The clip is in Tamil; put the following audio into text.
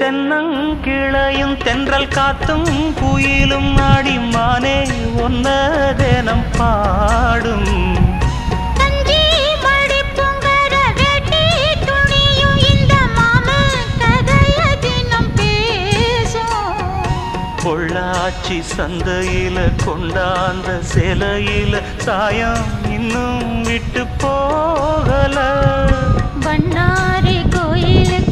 தென்னங்கிளையும் தென்றல் காத்தும் குயிலும் ஆடிமானே ஒன்ன தினம் பாடும். பொள்ளாச்சி சந்தையில கொண்டாந்த சிலையில சாயம் இன்னும் விட்டு போகல. பண்ணாரி கோயில்